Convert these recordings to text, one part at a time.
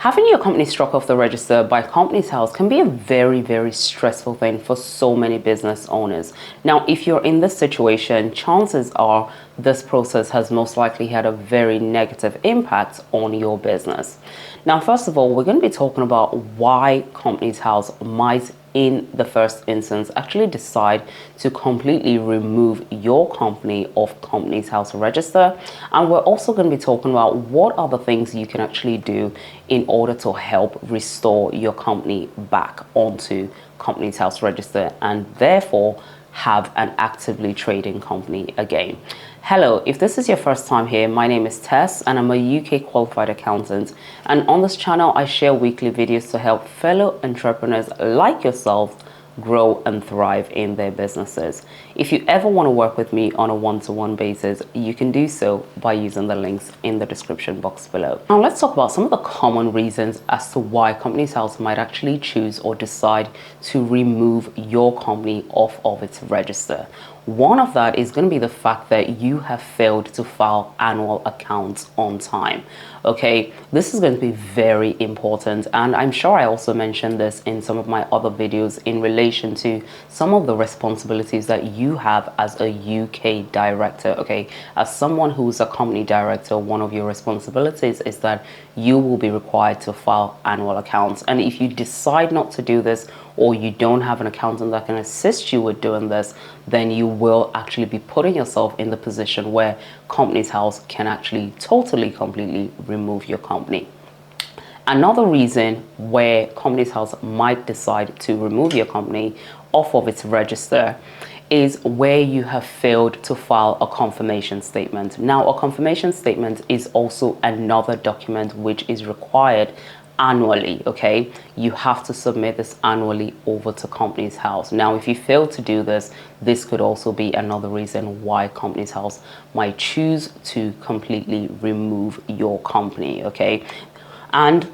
Having your company struck off the register by Companies House can be a very, very stressful thing for so many business owners. Now, if you're in this situation, chances are this process has most likely had a very negative impact on your business. Now, first of all, we're going to be talking about why Companies House might, in the first instance, actually decide to completely remove your company off Companies House register. And we're also going to be talking about what are the things you can actually do in order to help restore your company back onto Companies House register and therefore have an actively trading company again. Hello, if this is your first time here, my name is Tess and I'm a UK qualified accountant, and on this channel I share weekly videos to help fellow entrepreneurs like yourself grow and thrive in their businesses. If you ever want to work with me on a one-to-one basis, you can do so by using the links in the description box below. Now let's talk about some of the common reasons as to why Companies House might actually choose or decide to remove your company off of its register. One of that is going to be the fact that you have failed to file annual accounts on time. Okay, this is going to be very important, and I'm sure I also mentioned this in some of my other videos in relation to some of the responsibilities that you have as a UK director. Okay, as someone who's a company director, one of your responsibilities is that you will be required to file annual accounts, and if you decide not to do this, or you don't have an accountant that can assist you with doing this, then you will actually be putting yourself in the position where Companies House can actually totally, completely remove your company. Another reason where Companies House might decide to remove your company off of its register is where you have failed to file a confirmation statement. Now, a confirmation statement is also another document which is required annually. Okay, you have to submit this annually over to Companies House. Now, if you fail to do this, this could also be another reason why Companies House might choose to completely remove your company. Okay, and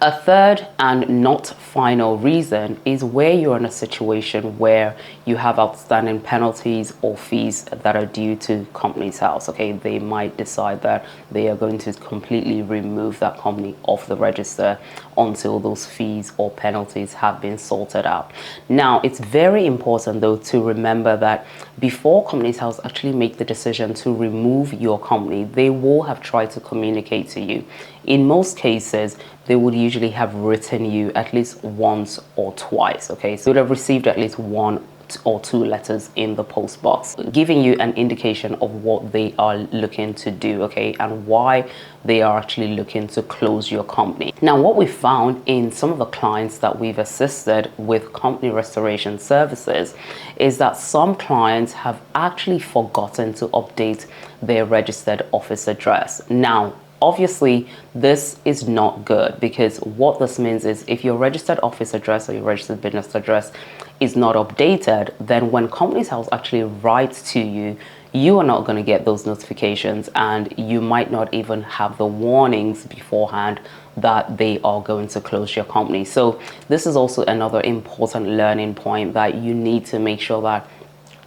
a third and not final reason is where you're in a situation where you have outstanding penalties or fees that are due to Companies House. Okay, they might decide that they are going to completely remove that company off the register until those fees or penalties have been sorted out. Now, it's very important though to remember that before Companies House actually make the decision to remove your company, they will have tried to communicate to you. In most cases, they would usually have written you at least once or twice. Okay, so you would have received at least one or two letters in the post box giving you an indication of what they are looking to do, okay, and why they are actually looking to close your company. Now, what we found in some of the clients that we've assisted with company restoration services is that some clients have actually forgotten to update their registered office address. Now, obviously, this is not good, because what this means is if your registered office address or your registered business address is not updated, then when Companies House actually writes to you, you are not going to get those notifications, and you might not even have the warnings beforehand that they are going to close your company. So this is also another important learning point, that you need to make sure that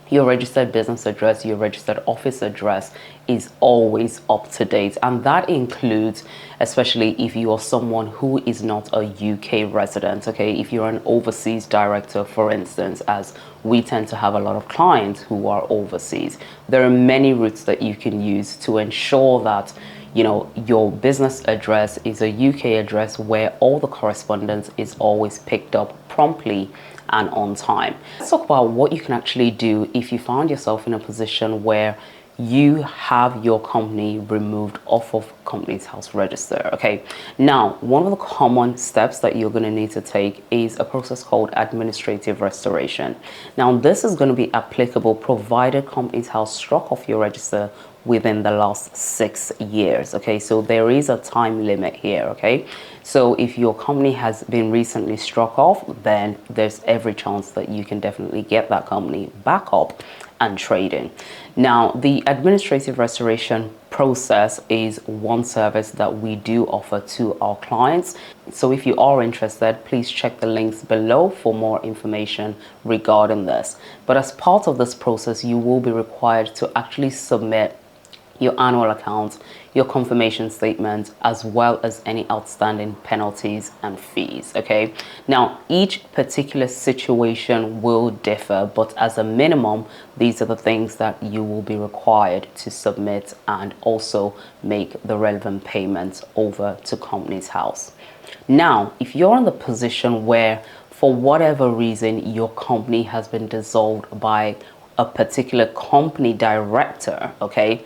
your registered business address, your registered office address is always up to date. And that includes, especially if you are someone who is not a UK resident, okay? If you're an overseas director, for instance, as we tend to have a lot of clients who are overseas, there are many routes that you can use to ensure that, you know, your business address is a UK address where all the correspondence is always picked up promptly and on time. Let's talk about what you can actually do if you find yourself in a position where you have your company removed off of Companies House register. Okay, now one of the common steps that you're going to need to take is a process called administrative restoration. Now, this is going to be applicable provided Companies House struck off your register within the last 6 years. Okay, so there is a time limit here. Okay, so if your company has been recently struck off, then there's every chance that you can definitely get that company back up and trading. Now, the administrative restoration process is one service that we do offer to our clients. So if you are interested, please check the links below for more information regarding this. But as part of this process, you will be required to actually submit your annual accounts, your confirmation statement, as well as any outstanding penalties and fees. Okay, now each particular situation will differ, but as a minimum, these are the things that you will be required to submit and also make the relevant payments over to Companies House. Now, if you're in the position where for whatever reason your company has been dissolved by a particular company director, okay,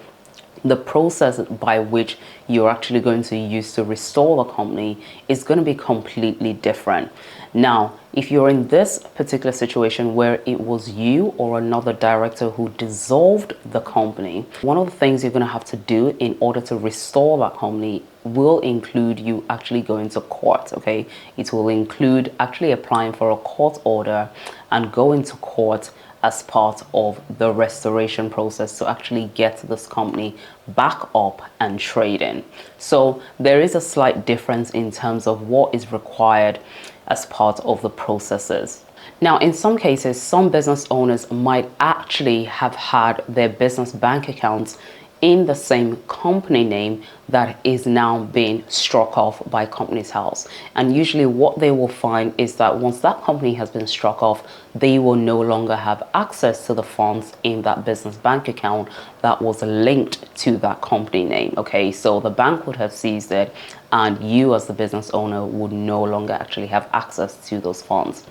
the process by which you're actually going to use to restore the company is going to be completely different. Now, if you're in this particular situation where it was you or another director who dissolved the company, one of the things you're going to have to do in order to restore that company will include you actually going to court. Okay, it will include actually applying for a court order and going to court as part of the restoration process to actually get this company back up and trading. So there is a slight difference in terms of what is required as part of the processes. Now, in some cases, some business owners might actually have had their business bank accounts in the same company name that is now being struck off by Companies House. And usually what they will find is that once that company has been struck off, they will no longer have access to the funds in that business bank account that was linked to that company name. Okay, so the bank would have seized it and you as the business owner would no longer actually have access to those funds.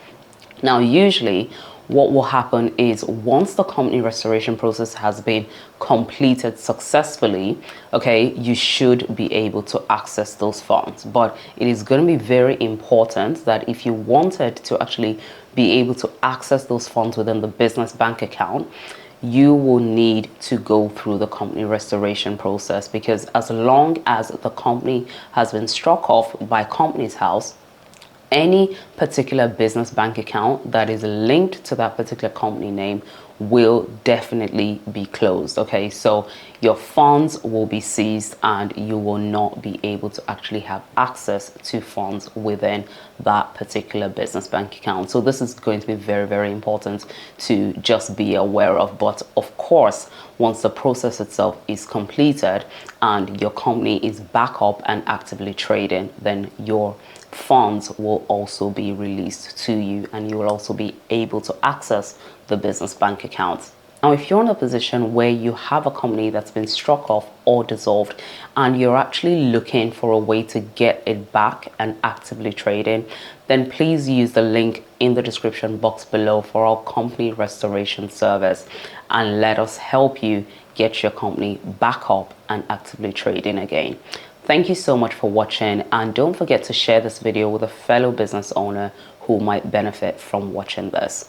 Now, usually what will happen is once the company restoration process has been completed successfully, okay, you should be able to access those funds. But it is going to be very important that if you wanted to actually be able to access those funds within the business bank account, you will need to go through the company restoration process, because as long as the company has been struck off by Companies House, any particular business bank account that is linked to that particular company name will definitely be closed. Okay, so your funds will be seized and you will not be able to actually have access to funds within that particular business bank account. So this is going to be very, very important to just be aware of. But of course, once the process itself is completed and your company is back up and actively trading, then your funds will also be released to you and you will also be able to access the business bank account. Now, if you're in a position where you have a company that's been struck off or dissolved and you're actually looking for a way to get it back and actively trading, then please use the link in the description box below for our company restoration service and let us help you get your company back up and actively trading again. Thank you so much for watching, and don't forget to share this video with a fellow business owner who might benefit from watching this.